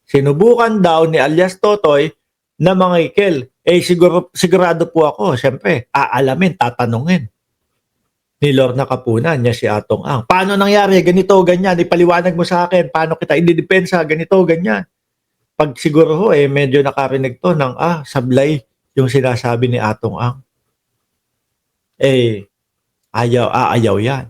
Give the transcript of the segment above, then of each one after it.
Sinubukan daw ni alias Totoy na mangikil. Sigurado po ako, syempre, aalamin, tatanungin ni Lorna Kapunan, niya si Atong Ang. Paano nangyari? Ganito, ganyan. Ipaliwanag mo sa akin. Paano kita ididepensa? Ganito, ganyan. Pag siguro ho, medyo nakarinig to ng, sablay yung sinasabi ni Atong Ang. Ayaw yan.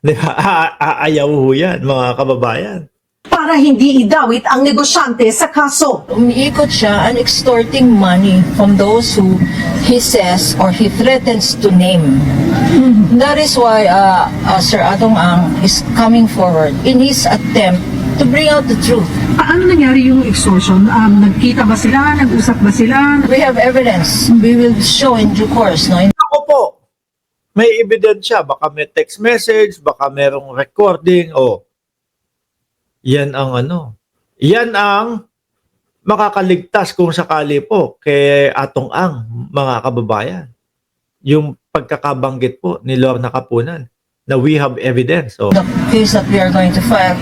Di ba? Aayaw ho yan, mga kababayan. Para hindi idawit ang negosyante sa kaso. Umiikot siya and extorting money from those who he says or he threatens to name. That is why Sir Atong Ang is coming forward in his attempt to bring out the truth. Paano nangyari yung extortion? Nagkita ba sila? Nag-usap ba sila? We have evidence. We will show in due course. No? Ako po, may ebidensya. Baka may text message, baka merong recording, yan ang makakaligtas kung sakali po kay Atong Ang, mga kababayan. Yung pagkakabanggit po ni Lorna Kapunan na we have evidence. The case that we are going to file.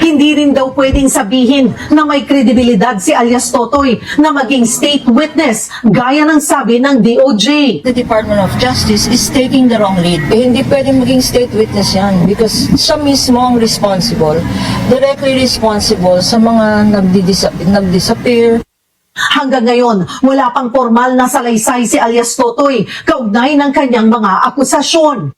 Hindi rin daw pwedeng sabihin na may kredibilidad si alias Totoy na maging state witness gaya ng sabi ng DOJ. The Department of Justice is taking the wrong lead. Hindi pwedeng maging state witness yan because siya mismo ang responsible, directly responsible sa mga nag-disappear. Hanggang ngayon, wala pang formal na salaysay si alias Totoy kaugnay ng kanyang mga akusasyon.